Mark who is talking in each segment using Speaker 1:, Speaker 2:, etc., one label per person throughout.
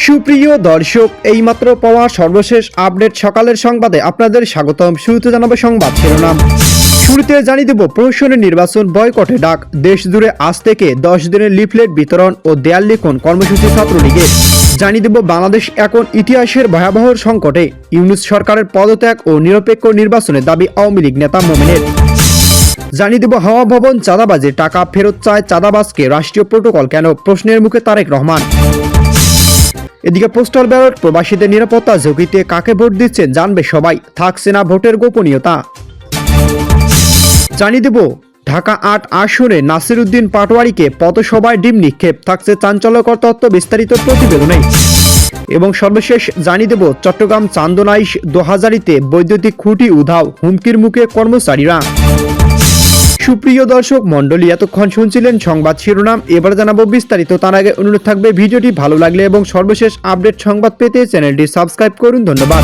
Speaker 1: সুপ্রিয় দর্শক, এইমাত্র পাওয়া সর্বশেষ আপডেট সকালের সংবাদে আপনাদের স্বাগতম। শুরুতে জানাবো সংবাদ শিরোনাম। শুরুতে জানিয়ে দেব প্রহসনের নির্বাচন বয়কটে ডাক, দেশ জুড়ে আজ থেকে 10 দিনের লিফলেট বিতরণ ও দেয়াল লিখন কর্মসূচি ছাত্রলীগের। জানিয়ে দেব বাংলাদেশ এখন ইতিহাসের ভয়াবহ সংকটে, ইউনূস সরকারের পদত্যাগ ও নিরপেক্ষ নির্বাচনের দাবি আওয়ামী লীগ নেতা মোমেনের। জানিয়ে দেব হাওয়া ভবন চাঁদাবাজে টাকা ফেরত চায় চাঁদাবাজকে রাষ্ট্রীয় প্রোটোকল কেন, প্রশ্নের মুখে তারেক রহমান। এদিকে পোস্টাল ব্যালট প্রবাসীদের নিরাপত্তা ঝুঁকিতে কাকে ভোট দিচ্ছেন জানবে সবাই, থাকছে না ভোটের গোপনীয়তা। জানিয়ে দেব ঢাকা ৮ আসনে নাসির উদ্দিন পাটোয়ারিকে পথসভায় ডিম নিক্ষেপ, থাকছে চাঞ্চল্যকর তথ্য বিস্তারিত প্রতিবেদনে। এবং সর্বশেষ জানিয়ে দেব চট্টগ্রাম চান্দনাইশ ২০০০-তে বৈদ্যুতিক খুঁটি উধাও, হুমকির মুখে কর্মচারীরা। সুপ্রিয় দর্শক মণ্ডলী, এতক্ষণ শুনছিলেন সংবাদ শিরোনাম, এবার জানাবো বিস্তারিত। তার আগে অনুরোধ থাকবে ভিডিওটি ভালো লাগলে এবং সর্বশেষ আপডেট সংবাদ পেতে চ্যানেলটি সাবস্ক্রাইব করুন। ধন্যবাদ।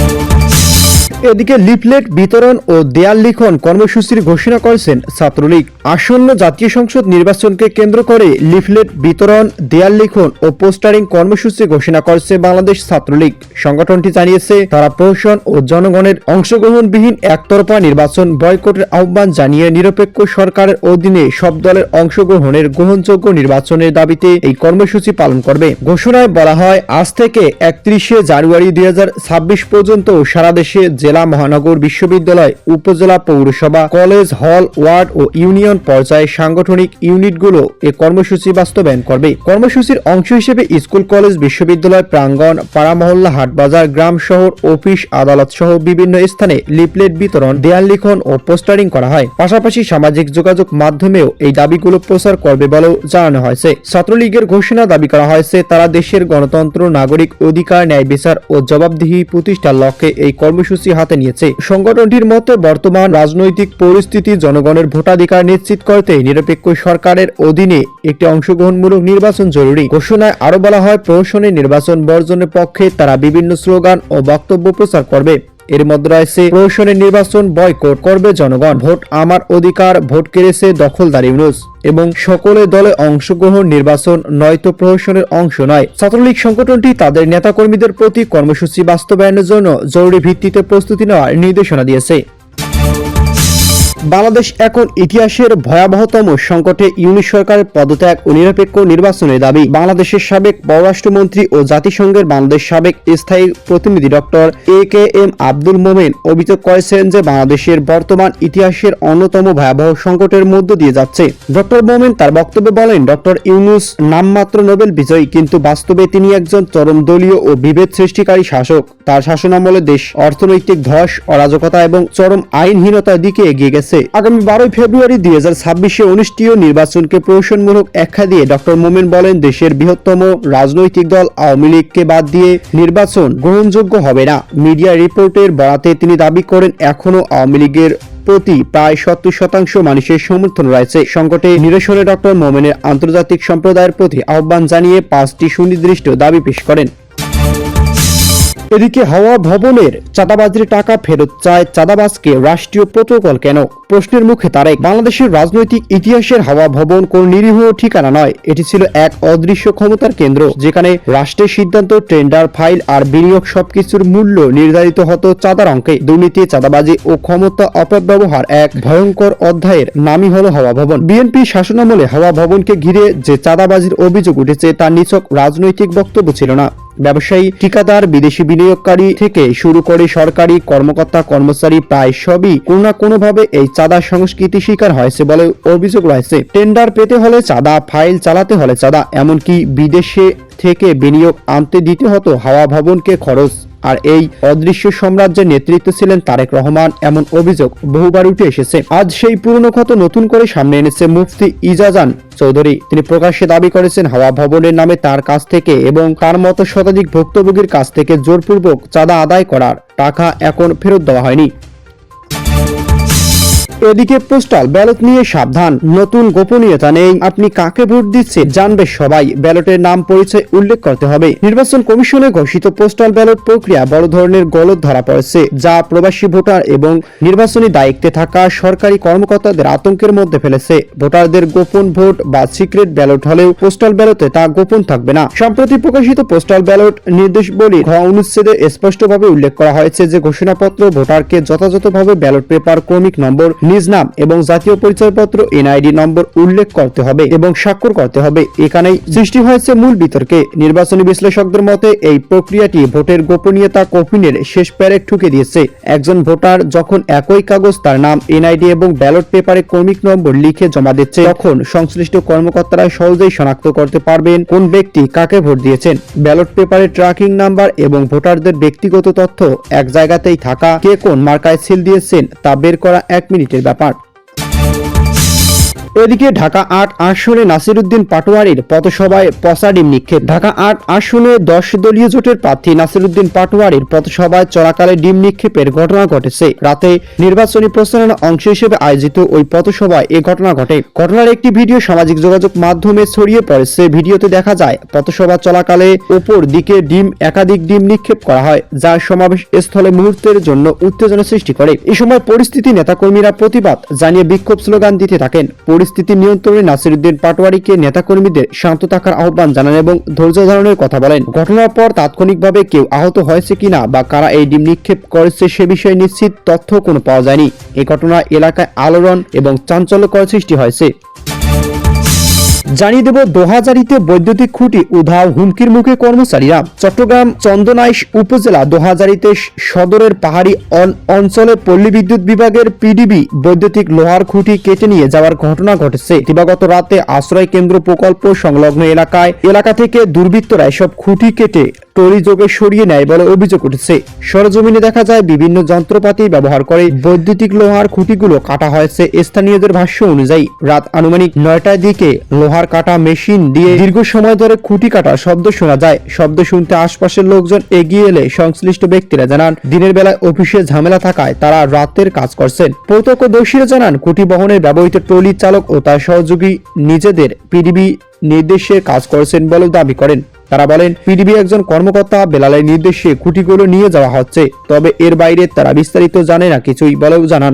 Speaker 1: এদিকে লিফলেট বিতরণ ও দেয়াল লিখন কর্মসূচির ঘোষণা করেছেন ছাত্রলীগ। আসন্ন জাতীয় সংসদ নির্বাচনকে কেন্দ্র করে লিফলেট বিতরণ, দেয়াল লিখন ও পোস্টারিং কর্মসূচি ঘোষণা করেছে বাংলাদেশ ছাত্রলীগ। সংগঠনটি জানিয়েছে তারা প্রহসন ও জনগণের অংশগ্রহণবিহীন একতরফা নির্বাচন বয়কটের আহ্বান জানিয়ে নিরপেক্ষ সরকারের অধীনে সব দলের অংশগ্রহণের গ্রহণযোগ্য নির্বাচনের দাবিতে এই কর্মসূচি পালন করবে। ঘোষণায় বলা হয়, আজ থেকে 31শে জানুয়ারি 2026 পর্যন্ত সারা দেশে জেলা, মহানগর, বিশ্ববিদ্যালয়, উপজেলা, পৌরসভা, কলেজ, হল, ওয়ার্ড ও ইউনিয়ন পর্যায়ে সাংগঠনিক ইউনিটগুলো এ কর্মসূচি বাস্তবায়ন করবে। কর্মসূচির অংশ হিসেবে স্কুল, কলেজ, বিশ্ববিদ্যালয় প্রাঙ্গণ, পাড়া, মহল্লা, হাটবাজার, গ্রাম, শহর, অফিস, আদালত সহ বিভিন্ন স্থানে লিফলেট বিতরণ, দেয়াল লিখন ও পোস্টারিং করা হয়। পাশাপাশি সামাজিক যোগাযোগ মাধ্যমেও এই দাবিগুলো প্রচার করবে বলেও জানানো হয়েছে। ছাত্রলীগের ঘোষণা দাবি করা হয়েছে তারা দেশের গণতন্ত্র, নাগরিক অধিকার, ন্যায় বিচার ও জবাবদিহি প্রতিষ্ঠার লক্ষ্যে এই কর্মসূচি হাতে নিয়েছে। সংগঠনটির মতে বর্তমান রাজনৈতিক পরিস্থিতি জনগণের ভোটাধিকার নিশ্চিত করতে নিরপেক্ষ সরকারের অধীনে একটি অংশগ্রহণমূলক নির্বাচন জরুরি। ঘোষণায় আরো বলা হয়, প্রহসনের নির্বাচন বর্জনের পক্ষে তারা বিভিন্ন স্লোগান ও বক্তব্য প্রচার করবে। এর মধ্যে রয়েছে প্রহসনের নির্বাচন বয়কট করবে জনগণ, ভোট আমার অধিকার, ভোট কেড়েছে দখলদার ইউনূস এবং সকলে দলে অংশগ্রহণ, নির্বাচন নয়তো প্রহসনের অংশ নয়। ছাত্রলীগ সংগঠনটি তাদের নেতাকর্মীদের প্রতি কর্মসূচি বাস্তবায়নের জন্য জরুরি ভিত্তিতে প্রস্তুতি নেওয়ার নির্দেশনা দিয়েছে। বাংলাদেশ এখন ইতিহাসের ভয়াবহতম সংকটে, ইউনূস সরকারের পদত্যাগ ও নিরপেক্ষ নির্বাচনের দাবি। বাংলাদেশের সাবেক পররাষ্ট্রমন্ত্রী ও জাতিসংঘের বাংলাদেশ সাবেক স্থায়ী প্রতিনিধি ডক্টর এ.কে.এম. আব্দুল মোমেন অভিযোগ করেছেন যে বাংলাদেশের বর্তমান ইতিহাসের অন্যতম ভয়াবহ সংকটের মধ্য দিয়ে যাচ্ছে। ডক্টর মোমেন তার বক্তব্যে বলেন, ডক্টর ইউনূস নামমাত্র নোবেল বিজয়ী, কিন্তু বাস্তবে তিনি একজন চরম দলীয় ও বিভেদ সৃষ্টিকারী শাসক। তার শাসনামলে দেশ অর্থনৈতিক ধস, অরাজকতা এবং চরম আইনহীনতার দিকে এগিয়ে গেছে। আগামী 12 ফেব্রুয়ারি 2026-এ অনুষ্ঠেয় নির্বাচনকে প্রহসনমূলক আখ্যা দিয়ে ডক্টর মোমেন বলেন, দেশের বৃহত্তম রাজনৈতিক দল আওয়ামী লীগকে বাদ দিয়ে নির্বাচন গ্রহণযোগ্য হবে না। মিডিয়া রিপোর্টের বরাতে তিনি দাবি করেন, এখনো আওয়ামী লীগের প্রতি প্রায় 70% মানুষের সমর্থন রয়েছে। সংকটে নিরসনে ডক্টর মোমেনের আন্তর্জাতিক সম্প্রদায়ের প্রতি আহ্বান জানিয়ে 5টি সুনির্দিষ্ট দাবি পেশ করেন। এদিকে হাওয়া ভবনের চাঁদাবাজির টাকা ফেরত চায় চাঁদাবাজকে রাষ্ট্রীয় প্রোটোকল কেন, প্রশ্নের মুখে তারেক। বাংলাদেশের রাজনৈতিক ইতিহাসের হাওয়া ভবন কোন নিরীহ ঠিকানা নয়, এটি ছিল এক অদৃশ্য ক্ষমতার কেন্দ্র, যেখানে রাষ্ট্রের সিদ্ধান্ত, টেন্ডার, ফাইল আর বিনিয়োগ সবকিছুর মূল্য নির্ধারিত হতো চাঁদার অঙ্কে। দুর্নীতি, চাঁদাবাজি ও ক্ষমতা অপব্যবহার এক ভয়ঙ্কর অধ্যায়ের নামই হলো হাওয়া ভবন। বিএনপি শাসনামলে হাওয়া ভবনকে ঘিরে যে চাঁদাবাজির অভিযোগ উঠেছে তা নিছক রাজনৈতিক বক্তব্য ছিল না। ব্যবসায়ী, ঠিকাদার, বিদেশি বিনিয়োগকারী থেকে শুরু করে সরকারি কর্মকর্তা, কর্মচারী প্রায় সবই কোনো না কোনোভাবে এই চাঁদা সংস্কৃতি শিকার হয়েছে বলে অভিযোগ রয়েছে। টেন্ডার পেতে হলে চাঁদা, ফাইল চালাতে হলে চাঁদা, এমনকি বিদেশে থেকে বিনিয়োগ আনতে দিতে হতো হাওয়া ভবনকে খরচ। আর এই অদৃশ্য সাম্রাজ্যের নেতৃত্বে ছিলেন তারেক রহমান, এমন অভিযোগ বহুবার উঠে এসেছে। আজ সেই পুরনো ক্ষত নতুন করে সামনে এনেছে মুফতি ইজাজান চৌধুরী। তিনি প্রকাশ্যে দাবি করেছেন, হাওয়া ভবনের নামে তার কাছ থেকে এবং তার মতো শতাধিক ভুক্তভোগীর কাছ থেকে জোরপূর্বক চাঁদা আদায় করার টাকা এখন ফেরত দেওয়া হয়নি। এদিকে পোস্টাল ব্যালট নিয়ে সাবধান, নতুন গোপনীয়তা নেই, আপনি কাকে ভোট দিচ্ছেন জানবে সবাই, ব্যালটের নাম পরিচয় উল্লেখ করতে হবে। নির্বাচন কমিশনে ঘোষিত পোস্টাল ব্যালট প্রক্রিয়া বড় ধরনের গলদ ধরা পড়েছে, যা প্রবাসী ভোটার এবং নির্বাচনী দায়িত্বে থাকা সরকারি কর্মকর্তাদের আতঙ্কের মধ্যে ফেলেছে। ভোটারদের গোপন ভোট বা সিক্রেট ব্যালট হলেও পোস্টাল ব্যালটে তা গোপন থাকবে না। সম্প্রতি প্রকাশিত পোস্টাল ব্যালট নির্দেশাবলী অনুচ্ছেদে স্পষ্টভাবে উল্লেখ করা হয়েছে যে ঘোষণাপত্র ভোটারকে যথাযথভাবে ব্যালট পেপার, ক্রমিক নম্বর, নিজ নাম এবং জাতীয় পরিচয়পত্র এনআইডি নম্বর উল্লেখ করতে হবে এবং স্বাক্ষর করতে হবে। এখানেই সৃষ্টি হয়েছে মূল বিতর্কে। নির্বাচনী বিশ্লেষকদের মতে এই প্রক্রিয়াটি ভোটের গোপনীয়তা কফিনের শেষ প্যারে ঠুকে দিয়েছে। একজন ভোটার যখন একই কাগজ তার নাম, এনআইডি এবং ব্যালট পেপারে ক্রমিক নম্বর লিখে জমা দিচ্ছে, তখন সংশ্লিষ্ট কর্মকর্তারা সহজেই শনাক্ত করতে পারবেন কোন ব্যক্তি কাকে ভোট দিয়েছেন। ব্যালট পেপারে ট্র্যাকিং নাম্বার এবং ভোটারদের ব্যক্তিগত তথ্য এক জায়গাতেই থাকা, কে কোন মার্কায় সিল দিয়েছেন তা বের করা 1 মিনিটের ব্যাপার। এদিকে ঢাকা ৮ আসনে নাসিরউদ্দিন পাটোয়ারির পথসভায় পচা ডিম নিক্ষেপ। ঢাকা ৮ আসনে 10 দলীয় জোটের প্রার্থী নাসিরউদ্দিন পাটোয়ারির পথসভায় চলাকালে ডিম নিক্ষেপের ঘটনা ঘটেছে। রাতে নির্বাচনী প্রচারণা অংশ হিসেবে আয়োজিত ওই পথসভায় এ ঘটনা ঘটে। ঘটনার একটি ভিডিও সামাজিক যোগাযোগ মাধ্যমে ছড়িয়ে পড়েছে। ভিডিওতে দেখা যায় পথসভা চলাকালে ওপর দিকে একাধিক ডিম নিক্ষেপ করা হয়, যা সমাবেশ স্থলে মুহূর্তের জন্য উত্তেজনা সৃষ্টি করে। এই সময় পরিস্থিতি নেতাকর্মীরা প্রতিবাদ জানিয়ে বিক্ষোভ স্লোগান দিতে থাকেন। পরিস্থিতি নিয়ন্ত্রণে নাসিরউদ্দিন পাটোয়ারিকে নেতাকর্মীদের শান্ত থাকার আহ্বান জানান এবং ধৈর্য ধারণের কথা বলেন। ঘটনার পর তাৎক্ষণিকভাবে কেউ আহত হয়েছে কিনা বা কারা এই ডিম নিক্ষেপ করেছে সে বিষয়ে নিশ্চিত তথ্য কোনো পাওয়া যায়নি। এই ঘটনা এলাকায় আলোড়ন এবং চাঞ্চল্যকর সৃষ্টি হয়েছে। জানিয়ে দেব, দোহাজারীতে বৈদ্যুতিক খুঁটি উধাও, হুমকির মুখে কর্মচারীরা। চট্টগ্রাম চন্দনাইশ উপজেলা দোহাজারীতে সদরের পাহাড়ি অঞ্চলে পল্লী বিদ্যুৎ বিভাগের পিডিবি বৈদ্যুতিক লোহার খুঁটি কেটে নিয়ে যাওয়ার ঘটনা ঘটেছে। দিবাগত রাতে আশ্রয় কেন্দ্র প্রকল্প সংলগ্ন এলাকা থেকে দুর্বৃত্তরা এসব খুঁটি কেটে টলিযোগে সরিয়ে নেয় বলে অভিযোগ উঠেছে। সরজমিনে দেখা যায় বিভিন্ন যন্ত্রপাতি ব্যবহার করে বৈদ্যুতিক লোহার খুঁটিগুলো কাটা হয়েছে। স্থানীয়দের ভাষ্য অনুযায়ী রাত আনুমানিক 9টার দিকে লোহার কাটা মেশিন দিয়ে দীর্ঘ সময় ধরে খুঁটি কাটার শব্দ শোনা যায়। শব্দ শুনতে আশপাশের লোকজন এগিয়ে এলে সংশ্লিষ্ট ব্যক্তিরা জানান দিনের বেলায় অফিসে ঝামেলা থাকায় তারা রাতের কাজ করছেন। প্রত্যক্ষদর্শীরা জানান খুঁটি বহনের ব্যবহৃত ট্রলি চালক ও তার সহযোগী নিজেদের পিডিবি নির্দেশে কাজ করছেন বলে দাবি করেন। তারা বলেন পিডিবি একজন কর্মকর্তা বেলালের নির্দেশে খুঁটিগুলো নিয়ে যাওয়া হচ্ছে, তবে এর বাইরে তারা বিস্তারিত জানে না কিছুই বলেও জানান।